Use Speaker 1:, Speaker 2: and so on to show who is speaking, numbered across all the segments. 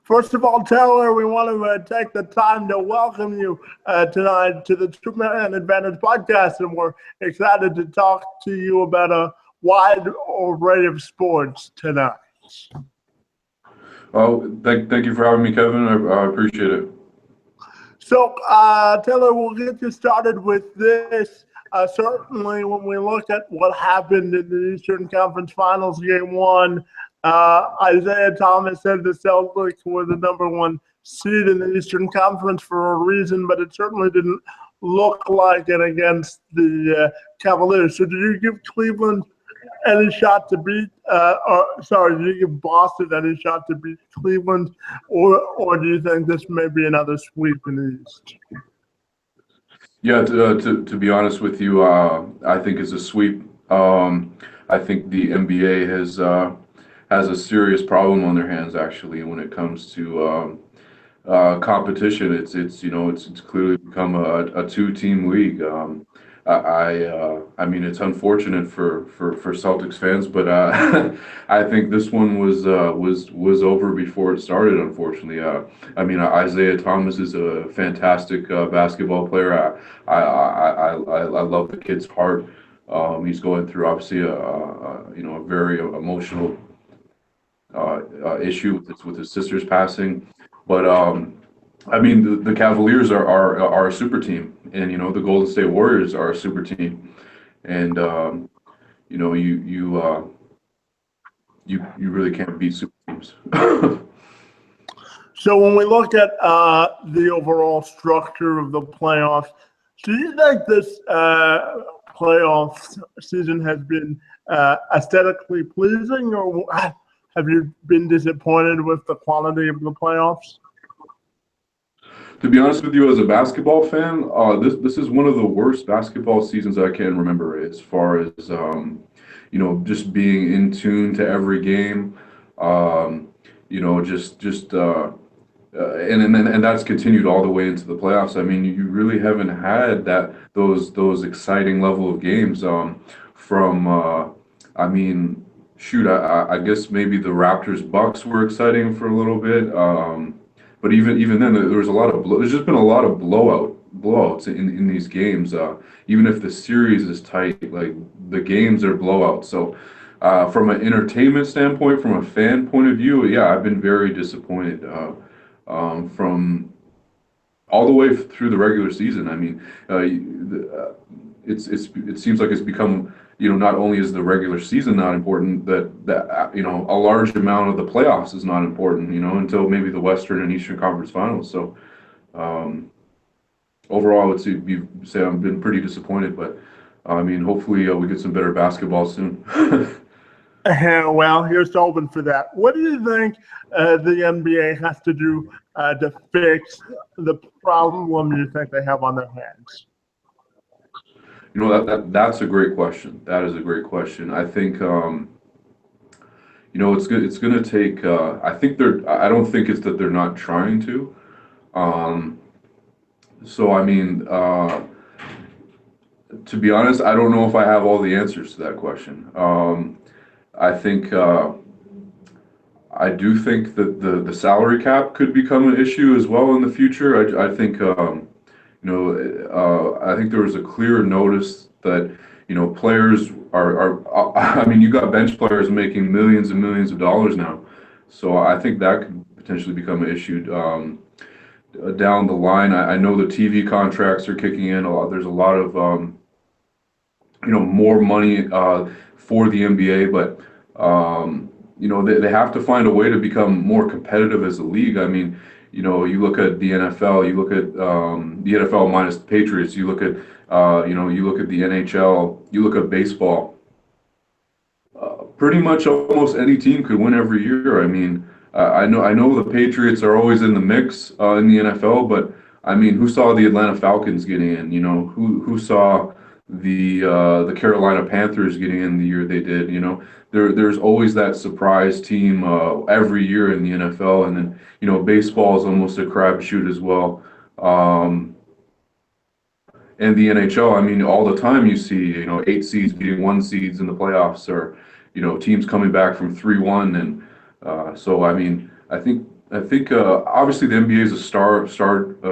Speaker 1: First of all, Taylor, we want to take the time to welcome you tonight to the Two Man Advantage podcast, and we're excited to talk to you about a wide array of sports tonight.
Speaker 2: Oh, thank you for having me, Kevin. I appreciate it.
Speaker 1: So, Taylor, we'll get you started with this. Certainly, when we look at what happened in the Eastern Conference Finals Game 1, Isiah Thomas said the Celtics were the number one seed in the Eastern Conference for a reason, but it certainly didn't look like it against the Cavaliers. So, did you give Cleveland any shot to beat, did you give Boston any shot to beat Cleveland, or do you think this may be another sweep in the East?
Speaker 2: Yeah, to be honest with you, I think it's a sweep. I think the NBA has a serious problem on their hands actually when it comes to competition. It's clearly become a two-team league. I mean, it's unfortunate for Celtics fans, but I think this one was over before it started. Unfortunately, I mean, Isiah Thomas is a fantastic basketball player. I love the kid's heart. He's going through obviously a very emotional issue with his sister's passing, but I mean, the Cavaliers are a super team, and the Golden State Warriors are a super team, and you really can't beat super teams.
Speaker 1: So when we look at the overall structure of the playoffs, do you think this playoff season has been aesthetically pleasing, or have you been disappointed with the quality of the playoffs?
Speaker 2: To be honest with you, as a basketball fan, this is one of the worst basketball seasons I can remember, as far as just being in tune to every game. And that's continued all the way into the playoffs. I mean, you really haven't had those exciting level of games I mean, shoot, I guess maybe the Raptors Bucks were exciting for a little bit. But even then, there's just been a lot of blowouts in these games. Even if the series is tight, like the games are blowouts. So from an entertainment standpoint, from a fan point of view, yeah, I've been very disappointed from all the way through the regular season. I mean, it seems like it's become, not only is the regular season not important, that a large amount of the playoffs is not important, until maybe the Western and Eastern Conference Finals. So overall, I would say I've been pretty disappointed, but I mean, hopefully we get some better basketball soon.
Speaker 1: Well, here's hoping for that. What do you think the NBA has to do to fix the problem you think they have on their hands?
Speaker 2: That's a great question. That is a great question. I think it's good. It's going to take. I don't think it's that they're not trying to. So I mean, to be honest, I don't know if I have all the answers to that question. I think I do think that the salary cap could become an issue as well in the future. I think. I think there was a clear notice that, players are, I mean, you got bench players making millions and millions of dollars now. So I think that could potentially become an issue down the line. I know the TV contracts are kicking in a lot. There's a lot of, more money for the NBA, but, they have to find a way to become more competitive as a league. I mean, you look at the NFL, you look at the NFL minus the Patriots, you look at you look at the NHL, you look at baseball. Pretty much almost any team could win every year. I mean, I know the Patriots are always in the mix in the NFL, but I mean, who saw the Atlanta Falcons getting in? Who saw the Carolina Panthers getting in the year they did? There's always that surprise team every year in the NFL, and then baseball is almost a crapshoot as well. And the NHL, I mean, all the time you see 8 seeds beating 1 seeds in the playoffs, or teams coming back from 3-1, and so I mean, I think I think obviously the NBA is a star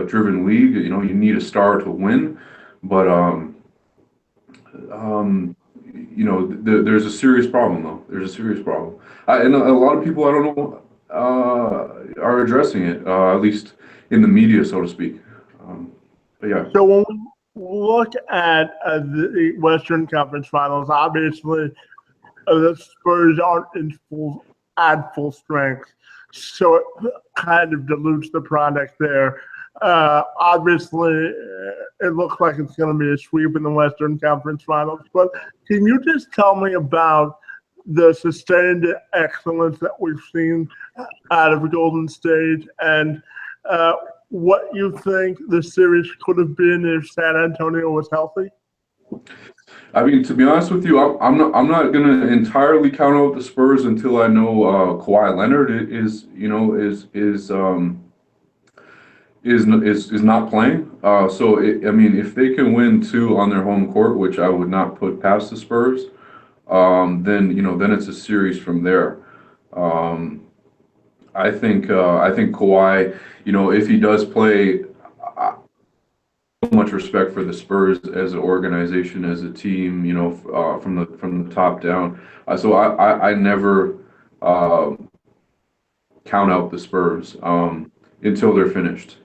Speaker 2: driven league. You know, you need a star to win, but um, you know, there's a serious problem though. There's a serious problem, and a lot of people I don't know are addressing it, at least in the media, so to speak. But yeah.
Speaker 1: So when we look at the Western Conference Finals, obviously the Spurs aren't in full strength, so it kind of dilutes the product there. Obviously, it looks like it's going to be a sweep in the Western Conference Finals. But can you just tell me about the sustained excellence that we've seen out of Golden State and what you think the series could have been if San Antonio was healthy?
Speaker 2: I mean, to be honest with you, I'm not going to entirely count out the Spurs until I know Kawhi Leonard is not playing. I mean, if they can win two on their home court, which I would not put past the Spurs, then it's a series from there. Um, I think Kawhi, if he does play, so much respect for the Spurs as an organization, as a team, from the top down. So I never uh, count out the Spurs until they're finished.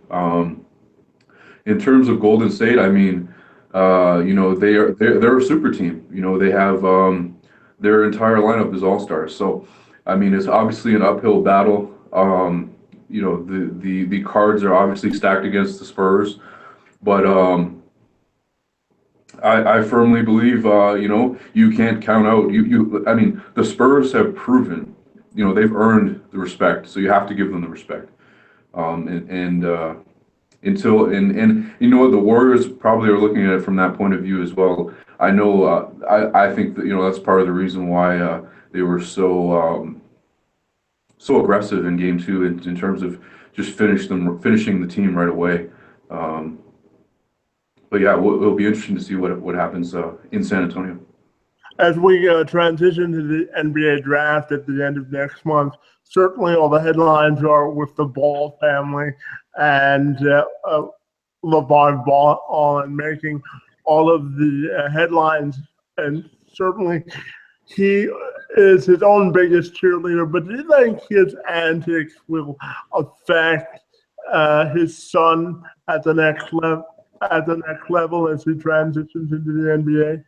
Speaker 2: In terms of Golden State, I mean, they're a super team. You know, they have their entire lineup is all stars. So, I mean, it's obviously an uphill battle. The cards are obviously stacked against the Spurs, but I firmly believe you can't count out you. I mean, the Spurs have proven, they've earned the respect. So you have to give them the respect. And until and you know what, the Warriors probably are looking at it from that point of view as well. I know I think that that's part of the reason why they were so aggressive in game two in terms of just finishing the team right away. Um, but yeah, it'll be interesting to see what happens in San Antonio.
Speaker 1: As we transition to the NBA draft at the end of next month, certainly all the headlines are with the Ball family and LaVar Ball and making all of the headlines. And certainly he is his own biggest cheerleader. But do you think his antics will affect his son at the next level? At the next level as he transitions into the NBA?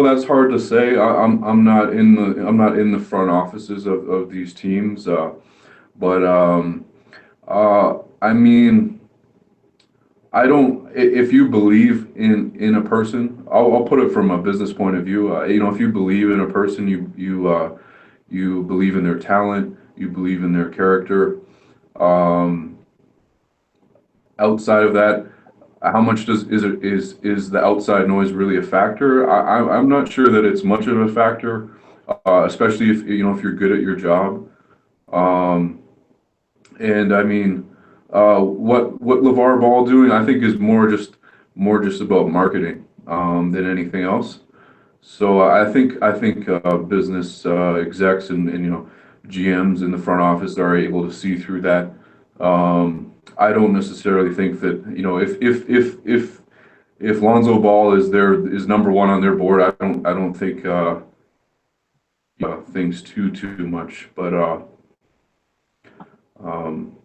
Speaker 2: That's hard to say. I'm not in the front offices of these teams, but I mean, I don't. If you believe in a person, I'll put it from a business point of view. If you believe in a person, you believe in their talent, you believe in their character. Um, Outside of that, how much is the outside noise really a factor? I'm not sure that it's much of a factor, especially if you're good at your job. Um, and I mean, what LaVar Ball doing, I think, is more just about marketing than anything else. So I think business execs and GMs in the front office are able to see through that. I don't necessarily think that if Lonzo Ball is number one on their board, I don't think things too much. But um,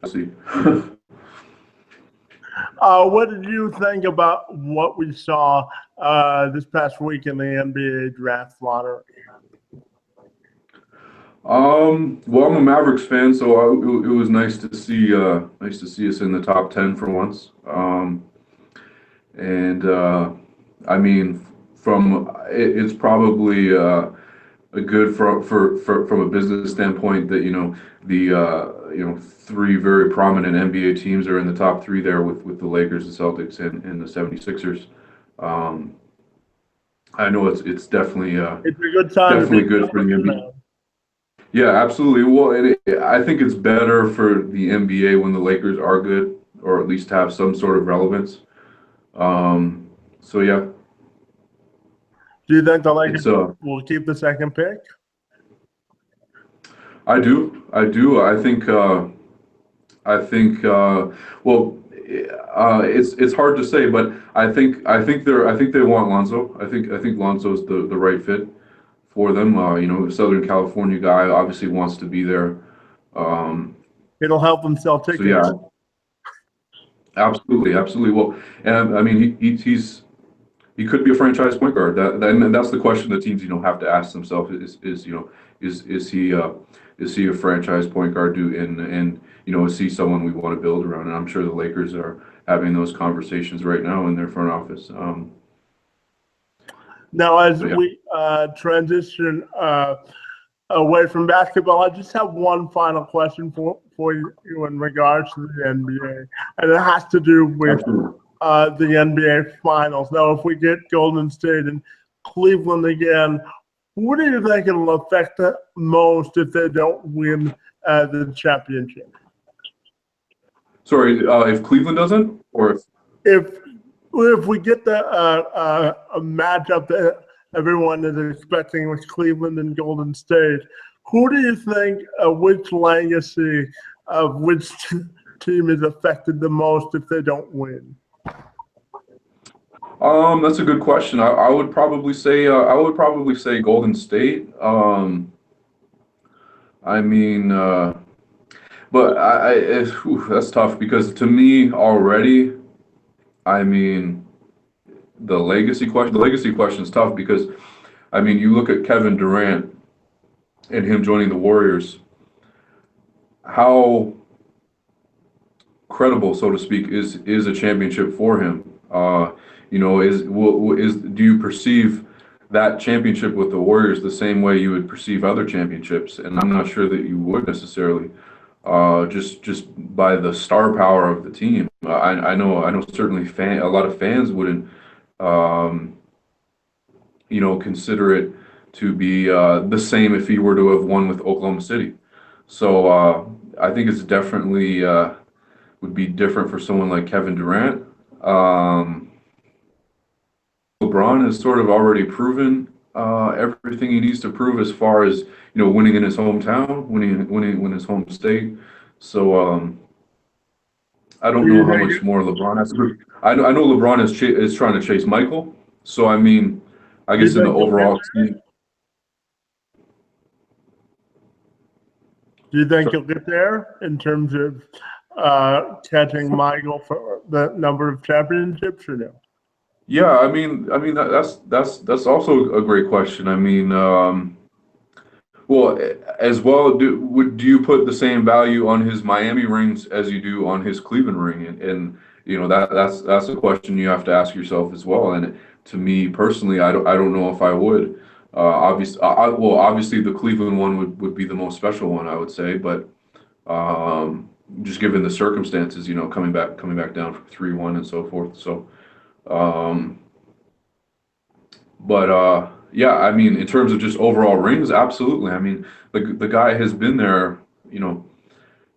Speaker 2: let's see.
Speaker 1: What did you think about what we saw this past week in the NBA draft lottery?
Speaker 2: Well, I'm a Mavericks fan, so it was nice to see us in the top 10 for once. And I mean, it's probably a good for from a business standpoint that the three very prominent NBA teams are in the top three there with the Lakers, the Celtics, and the 76ers. Um, I know it's
Speaker 1: It's a good time to be
Speaker 2: definitely
Speaker 1: a
Speaker 2: good for the
Speaker 1: Mavericks
Speaker 2: NBA.
Speaker 1: fan.
Speaker 2: Yeah, absolutely. Well, I think it's better for the NBA when the Lakers are good, or at least have some sort of relevance. So yeah,
Speaker 1: Do you think the
Speaker 2: it's
Speaker 1: Lakers will keep the second pick?
Speaker 2: I do. I do. I think. Well, it's hard to say, but I think they want Lonzo. I think Lonzo's the right fit for them. You know, Southern California guy obviously wants to be there. Um,
Speaker 1: It'll help them sell
Speaker 2: so yeah,
Speaker 1: tickets.
Speaker 2: absolutely, absolutely. Well, and I mean, he could be a franchise point guard. And that's the question the teams, you know, have to ask themselves is you know, is he a franchise point guard? And you know, is he someone we want to build around? And I'm sure the Lakers are having those conversations right now in their front office.
Speaker 1: Now, as
Speaker 2: But yeah,
Speaker 1: we transition away from basketball, I just have one final question for you in regards to the NBA, and it has to do with
Speaker 2: absolutely.
Speaker 1: the NBA Finals. Now, if we get Golden State and Cleveland again, what do you think it'll affect the most if they don't win the championship?
Speaker 2: Sorry, if Cleveland doesn't, or if
Speaker 1: If we get the a matchup that everyone is expecting with Cleveland and Golden State, who do you think which legacy of which team is affected the most if they don't win?
Speaker 2: that's a good question. I would probably say Golden State. I mean, but that's tough because to me already, I mean, the legacy question is tough because I mean, you look at Kevin Durant and him joining the Warriors. How credible, so to speak, is a championship for him? You know, is do you perceive that championship with the Warriors the same way you would perceive other championships? And I'm not sure that you would necessarily. Just by the star power of the team, I know certainly a lot of fans wouldn't, um, you know, consider it to be the same if he were to have won with Oklahoma City. So I think it's definitely would be different for someone like Kevin Durant. Um, LeBron has sort of already proven everything he needs to prove as far as you know winning in his hometown, winning in his home state. So I
Speaker 1: Do
Speaker 2: don't know
Speaker 1: you
Speaker 2: how
Speaker 1: think
Speaker 2: much more LeBron has to prove. I know LeBron is trying to chase Michael. So I mean, I
Speaker 1: do you
Speaker 2: guess in the
Speaker 1: think he'll get
Speaker 2: overall team.
Speaker 1: do you think
Speaker 2: Sorry.
Speaker 1: he'll get there in terms of catching Michael for the number of championships or no?
Speaker 2: Yeah, that's also a great question. I mean, well, as well, do you put the same value on his Miami rings as you do on his Cleveland ring? And you know that's a question you have to ask yourself as well. And to me personally, I don't know if I would. Well, obviously the Cleveland one would be the most special one, I would say, but just given the circumstances, you know, coming back down from 3-1 and so forth. So. Um, But yeah, I mean, in terms of just overall rings, absolutely. I mean, the guy has been there, you know,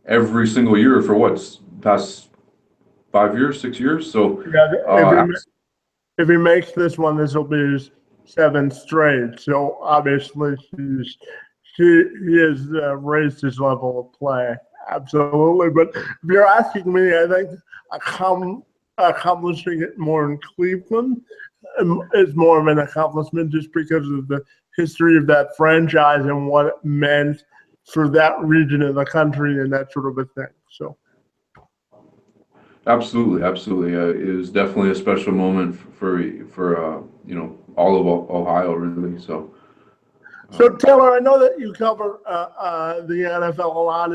Speaker 2: every single year for what's past 5 years, 6 years. So,
Speaker 1: Yeah,
Speaker 2: uh,
Speaker 1: if he makes this one, this will be his seventh straight. So obviously he has raised his level of play. Absolutely. But if you're asking me, I think accomplishing it more in Cleveland is more of an accomplishment just because of the history of that franchise and what it meant for that region of the country and that sort of a thing. So.
Speaker 2: absolutely, absolutely, it was definitely a special moment for you know all of Ohio, really. So,
Speaker 1: So
Speaker 2: um,
Speaker 1: Taylor, I know that you cover the NFL a lot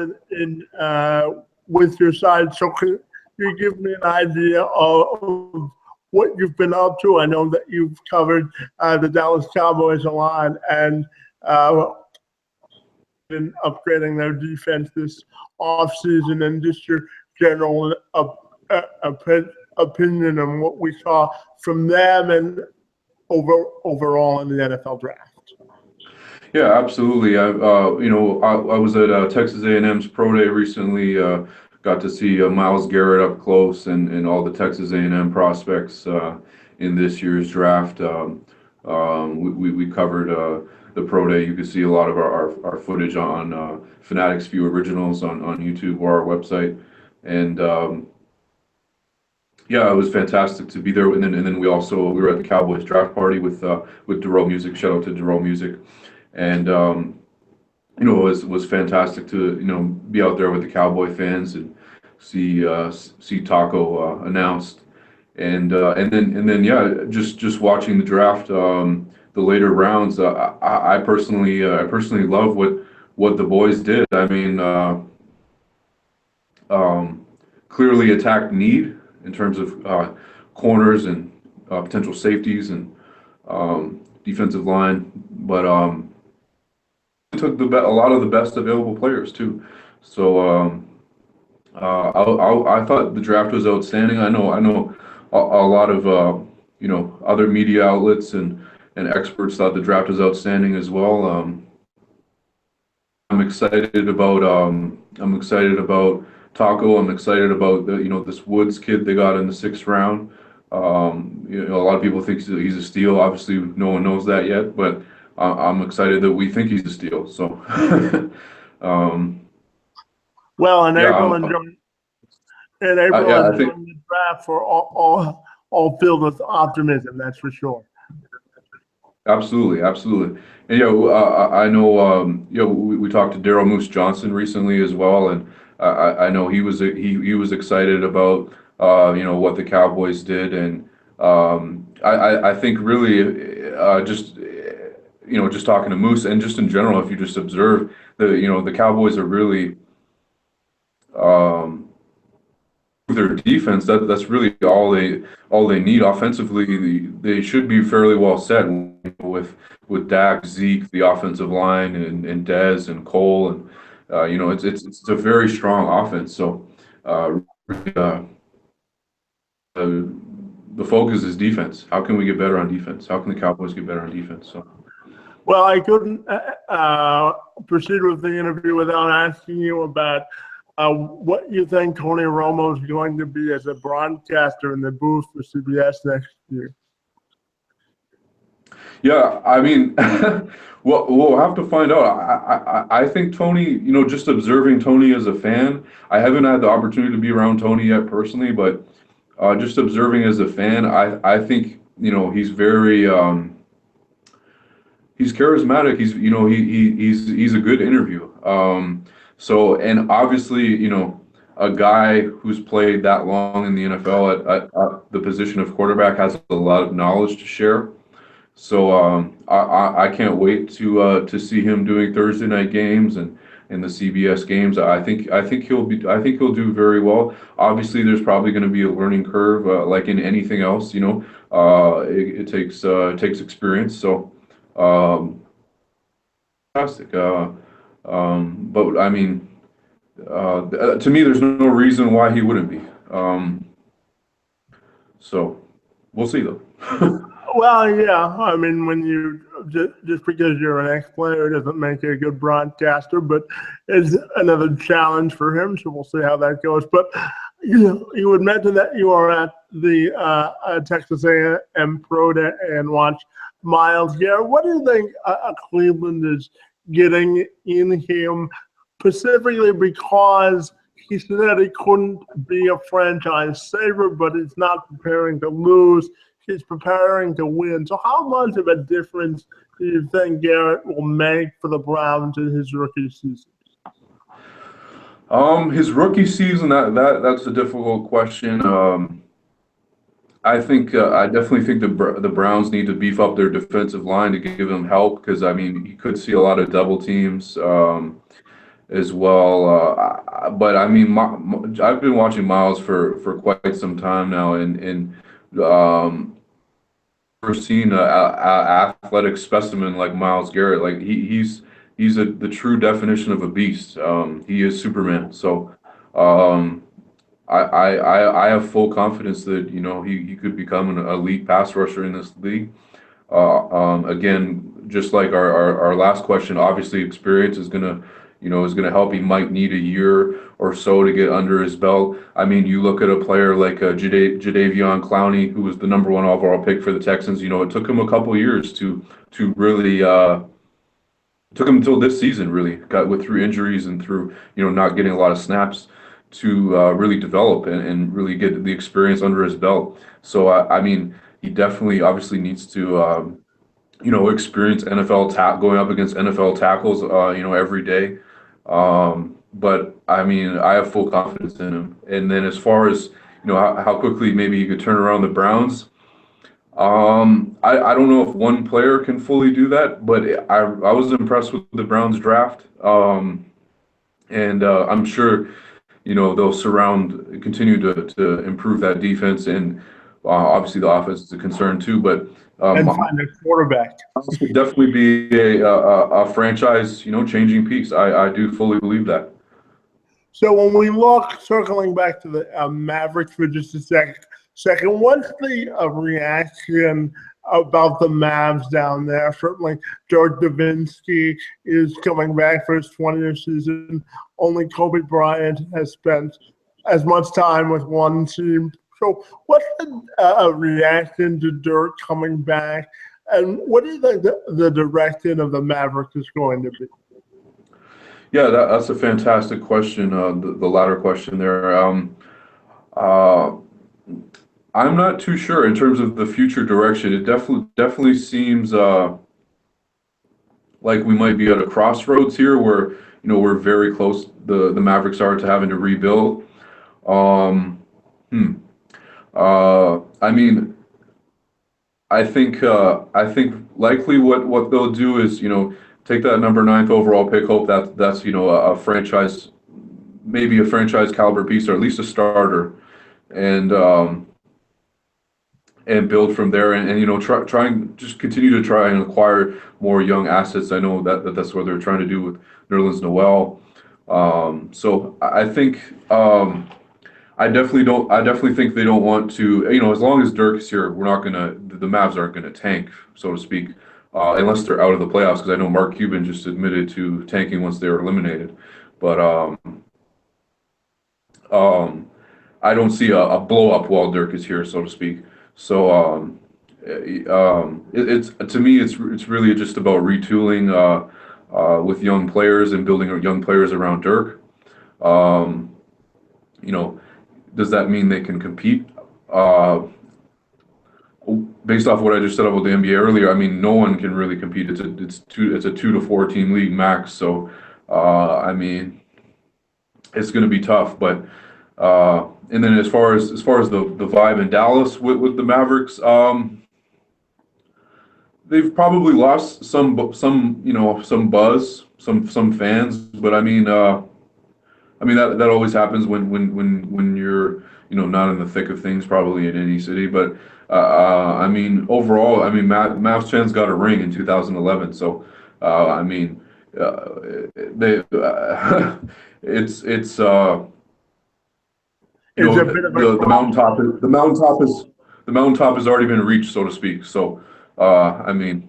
Speaker 1: with your side. So can you give me an idea of what you've been up to? I know that you've covered the Dallas Cowboys a lot and been upgrading their defense this offseason, and just your general opinion on what we saw from them and overall in the NFL draft.
Speaker 2: yeah, absolutely. You know, I was at Texas A&M's Pro Day recently. Got to see Myles Garrett up close and all the Texas A&M prospects in this year's draft. We covered the pro day. You can see a lot of our footage on Fanatics View Originals on YouTube or our website. And yeah, it was fantastic to be there. And then we were at the Cowboys draft party with Duro Music. Shout out to Duro Music. And it was fantastic to be out there with the Cowboy fans and see Taco announced. And then yeah, just watching the draft, the later rounds. I personally love what the boys did. I mean, clearly attacked need in terms of corners and potential safeties and defensive line, but took a lot of the best available players too. So I thought the draft was outstanding. I know a lot of other media outlets and experts thought the draft was outstanding as well. I'm excited about Taco. I'm excited about this Woods kid they got in the 6th round. A lot of people think he's a steal. Obviously, no one knows that yet, but I'm excited that we think he's a steal. So,
Speaker 1: well, in
Speaker 2: yeah,
Speaker 1: April and
Speaker 2: I think
Speaker 1: during the draft for all filled with optimism. That's for sure.
Speaker 2: absolutely. And I know we talked to Daryl Moose Johnson recently as well, and I know he was excited about what the Cowboys did, and I think really just talking to Moose and just in general, if you just observe the Cowboys are really their defense. That's really all they need offensively. They should be fairly well set with Dak, Zeke, the offensive line, and Dez and Cole, and it's a very strong offense. So really, the focus is defense. How can we get better on defense? How can the Cowboys get better on defense? So.
Speaker 1: Well, I couldn't proceed with the interview without asking you about what you think Tony Romo is going to be as a broadcaster in the booth for CBS next year.
Speaker 2: Yeah, I mean, we'll have to find out. I think Tony, just observing Tony as a fan, I haven't had the opportunity to be around Tony yet personally, but just observing as a fan, I think he's very he's charismatic. He's a good interview. So, and obviously, a guy who's played that long in the NFL at the position of quarterback has a lot of knowledge to share. So I can't wait to see him doing Thursday night games and the CBS games. I think he'll do very well. Obviously, there's probably going to be a learning curve, like in anything else. It takes experience. So fantastic. But I mean, to me, there's no reason why he wouldn't be. So we'll see though.
Speaker 1: Well, yeah. I mean, when you just because you're an ex-player doesn't make you a good broadcaster, but it's another challenge for him. So we'll see how that goes. But you would mention that you are at the Texas A&M Pro Day and watch Myles Garrett. What do you think Cleveland is getting in him, specifically because he said he couldn't be a franchise saver, but he's not preparing to lose. He's preparing to win. So how much of a difference do you think Garrett will make for the Browns in his rookie season?
Speaker 2: His rookie season, that's a difficult question. I definitely think the Browns need to beef up their defensive line to give him help, because I mean you could see a lot of double teams as well. But I mean, I've been watching Myles for quite some time now, and never seen a athletic specimen like Myles Garrett. Like he's the true definition of a beast. He is Superman. So I have full confidence that he could become an elite pass rusher in this league. Again, just like our last question, obviously experience is gonna help. He might need a year or so to get under his belt. I mean, you look at a player like Jadeveon Clowney, who was the #1 overall pick for the Texans. It took him a couple years to really took him until this season, really, got with through injuries and through, not getting a lot of snaps to really develop and really get the experience under his belt. So, I mean, he definitely obviously needs to, experience going up against NFL tackles, every day. But I mean, I have full confidence in him. And then as far as, how quickly maybe you could turn around the Browns, I don't know if one player can fully do that, but I was impressed with the Browns draft. And I'm sure, they'll continue to improve that defense. And obviously the offense is a concern too, but
Speaker 1: And find a quarterback.
Speaker 2: this could definitely be a franchise, changing piece. I do fully believe that.
Speaker 1: So when we look, circling back to the Mavericks for just a second, what's the reaction about the Mavs down there? Certainly, George Nowitzki is coming back for his 20th season. Only Kobe Bryant has spent as much time with one team. So what's the reaction to Dirk coming back? And what do you think the direction of the Mavericks is going to be?
Speaker 2: Yeah, that's a fantastic question. The latter question there. I'm not too sure in terms of the future direction. It definitely seems like we might be at a crossroads here, where we're very close. The Mavericks are to having to rebuild. Um, hmm. I mean, I think likely what they'll do is take that number ninth overall pick. Hope that's a franchise, maybe a franchise caliber piece, or at least a starter, and build from there, and try and just continue to try and acquire more young assets. I know that's what they're trying to do with Nerlens Noel. So I think I definitely think they don't want to. As long as Dirk is here, the Mavs aren't gonna tank, so to speak, unless they're out of the playoffs. Because I know Mark Cuban just admitted to tanking once they were eliminated, but I don't see a blow up while Dirk is here, so to speak. So it's to me, it's really just about retooling with young players and building young players around Dirk. Um, you know, does that mean they can compete? Based off what I just said about the NBA earlier, I mean, no one can really compete. It's a 2 to 4 team league max. So I mean, it's going to be tough. But and then as far as the vibe in Dallas with the Mavericks, they've probably lost some buzz, some fans. But I mean that always happens when you're not in the thick of things, probably in any city. But I mean overall, I mean Mavs fans got a ring in 2011. So I mean they it's
Speaker 1: It's a bit of a
Speaker 2: the mountaintop has already been reached, so to speak. So I mean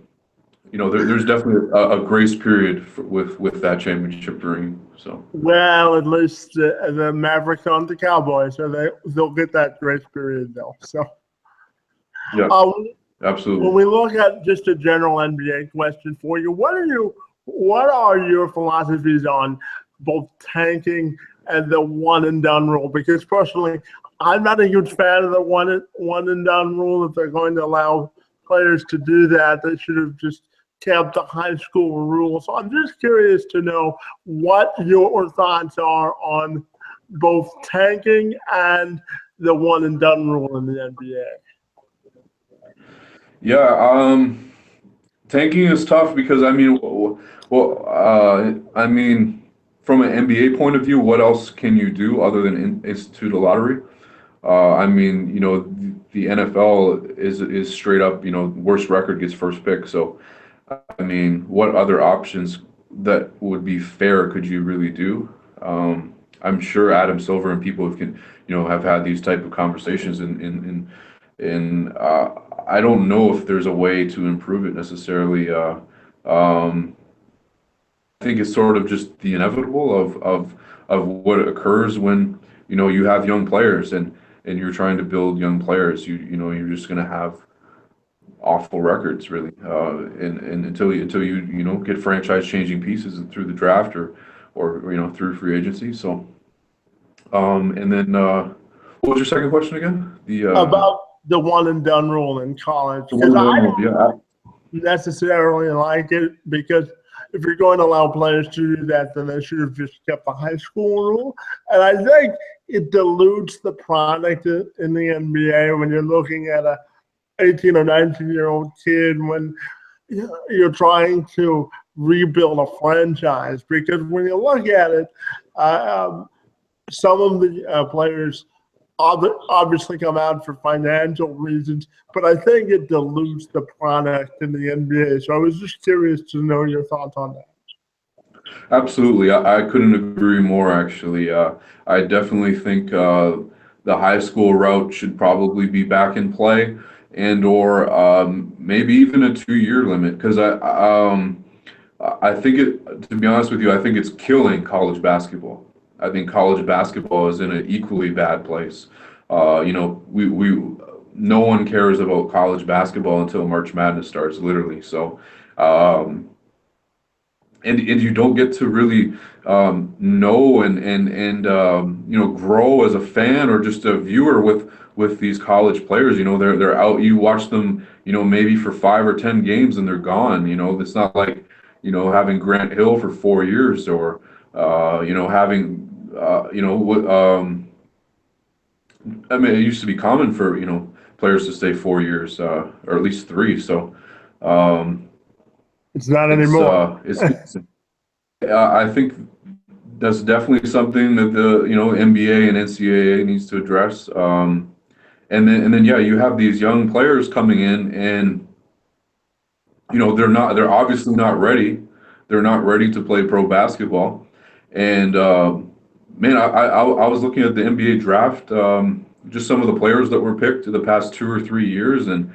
Speaker 2: there's definitely a grace period with that championship ring. So
Speaker 1: well, at least the Mavericks on the Cowboys, so they'll get that grace period though. So
Speaker 2: yeah,
Speaker 1: when
Speaker 2: absolutely.
Speaker 1: we look at just a general NBA question for you, what are your philosophies on both tanking and the one and done rule? Because personally, I'm not a huge fan of the one and done rule. If they're going to allow players to do that, they should have just kept the high school rule. So I'm just curious to know what your thoughts are on both tanking and the one and done rule in the NBA.
Speaker 2: Yeah, tanking is tough because I mean, from an NBA point of view, what else can you do other than institute a lottery? I mean, the NFL is straight up, worst record gets first pick. So, I mean, what other options that would be fair could you really do? I'm sure Adam Silver and people have had these type of conversations, and I don't know if there's a way to improve it necessarily. I think it's sort of just the inevitable of what occurs when you have young players and you're trying to build young players. You're just going to have awful records really, and until you get franchise changing pieces through the draft or through free agency. So and then what was your second question again?
Speaker 1: About the one and done rule in college,
Speaker 2: The one
Speaker 1: because
Speaker 2: and
Speaker 1: I
Speaker 2: done rule,
Speaker 1: don't
Speaker 2: yeah.
Speaker 1: necessarily like it, because if you're going to allow players to do that, then they should have just kept the high school rule. And I think it dilutes the product in the NBA when you're looking at a 18 or 19-year-old kid when you're trying to rebuild a franchise. Because when you look at it, some of the players obviously come out for financial reasons, but I think it dilutes the product in the NBA. So I was just curious to know your thoughts on that.
Speaker 2: Absolutely. I couldn't agree more, actually. I definitely think the high school route should probably be back in play, and or maybe even a 2-year limit, because I think to be honest with you, I think it's killing college basketball. I think college basketball is in an equally bad place. We no one cares about college basketball until March Madness starts, literally. So, and you don't get to really know and grow as a fan or just a viewer with these college players. They're out. You watch them, maybe for 5 or 10 games and they're gone. It's not like having Grant Hill for 4 years or having I mean, it used to be common for players to stay 4 years or at least three. So
Speaker 1: It's not
Speaker 2: it's
Speaker 1: anymore.
Speaker 2: I think that's definitely something that the NBA and NCAA needs to address. And then yeah, you have these young players coming in, and they're obviously not ready. They're not ready to play pro basketball. And man, I was looking at the NBA draft, just some of the players that were picked in the past 2 or 3 years, and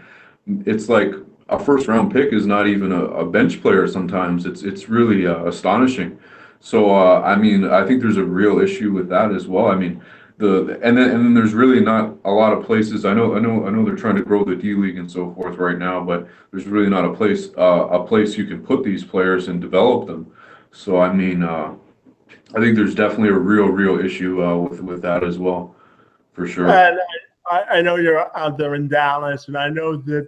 Speaker 2: it's like a first round pick is not even a bench player sometimes. It's really astonishing. So I mean, I think there's a real issue with that as well. I mean, and then there's really not a lot of places. I know they're trying to grow the D League and so forth right now, but there's really not a place you can put these players and develop them. So I mean, I think there's definitely a real issue with that as well, for sure.
Speaker 1: And I know you're out there in Dallas, and I know that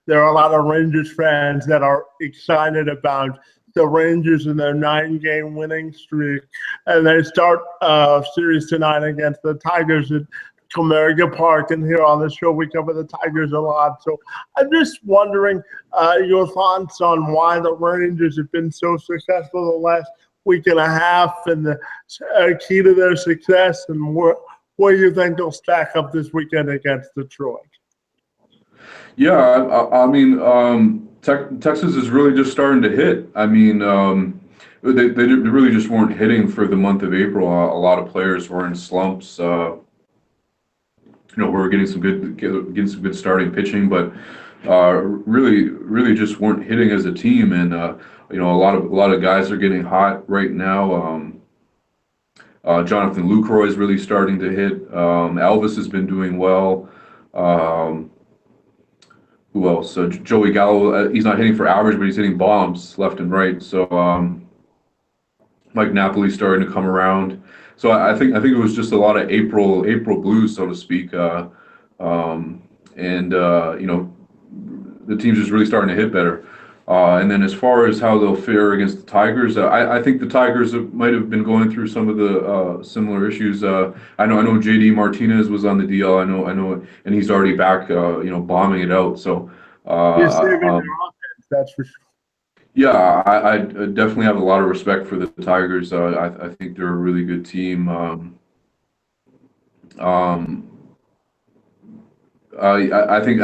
Speaker 1: there are a lot of Rangers fans that are excited about the Rangers and their 9-game winning streak. And they start a series tonight against the Tigers at Comerica Park. And here on the show, we cover the Tigers a lot. So I'm just wondering your thoughts on why the Rangers have been so successful the last week and a half, and the key to their success, and where you think they'll stack up this weekend against Detroit.
Speaker 2: Yeah, I mean, Texas is really just starting to hit. I mean, they really just weren't hitting for the month of April. A lot of players were in slumps. We were getting some good starting pitching, but really just weren't hitting as a team. And a lot of guys are getting hot right now. Jonathan Lucroy is really starting to hit. Elvis has been doing well. Um, who else? Joey Gallo, he's not hitting for average, but he's hitting bombs left and right. So Mike Napoli's starting to come around. So I think it was just a lot of April blues, so to speak. And the team's just really starting to hit better. And then as far as how they'll fare against the Tigers, I think the Tigers might have been going through some of the similar issues. I know JD Martinez was on the DL. I know, and he's already back, bombing it out. So
Speaker 1: You're saving their
Speaker 2: um,
Speaker 1: offense, that's for sure.
Speaker 2: yeah, I definitely have a lot of respect for the Tigers. I think they're a really good team. Um, but I think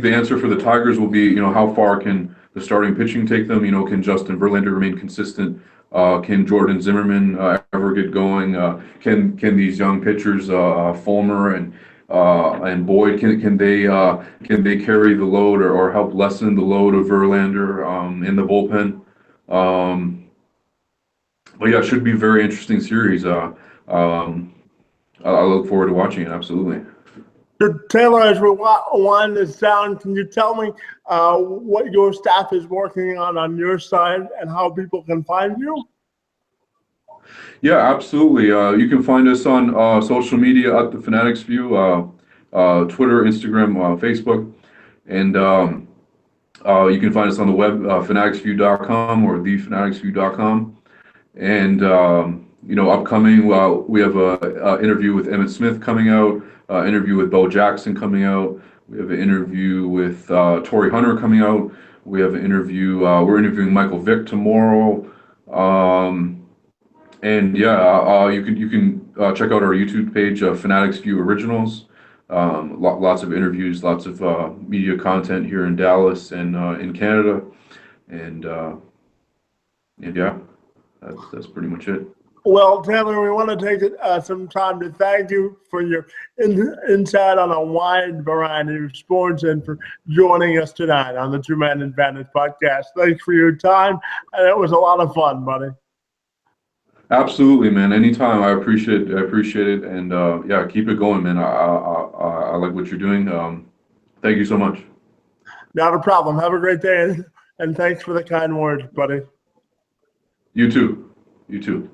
Speaker 2: the answer for the Tigers will be, how far can the starting pitching take them? Can Justin Verlander remain consistent? Can Jordan Zimmerman ever get going? Can these young pitchers, Fulmer and Boyd, can they carry the load or help lessen the load of Verlander in the bullpen? Um, but yeah, it should be a very interesting series. I look forward to watching it. Absolutely.
Speaker 1: So Taylor, as we wind this down, can you tell me what your staff is working on your side and how people can find you?
Speaker 2: Yeah, absolutely. You can find us on social media at the Fanatics View, Twitter, Instagram, Facebook, and you can find us on the web, fanaticsview.com or thefanaticsview.com. And upcoming, we have a interview with Emmitt Smith coming out, interview with Bo Jackson coming out. We have an interview with Torrey Hunter coming out. We have an interview. We're interviewing Michael Vick tomorrow. And yeah, you can check out our YouTube page, Fanatics View Originals. Lots of interviews, lots of media content here in Dallas and in Canada, and yeah, that's pretty much it.
Speaker 1: Well, Taylor, we want to take some time to thank you for your insight on a wide variety of sports and for joining us tonight on the Two Man Advantage podcast. Thanks for your time, and it was a lot of fun, buddy.
Speaker 2: Absolutely, man. Anytime. I appreciate it, and yeah, keep it going, man. I like what you're doing. Thank you so much.
Speaker 1: Not a problem. Have a great day, and thanks for the kind words, buddy.
Speaker 2: You too. You too.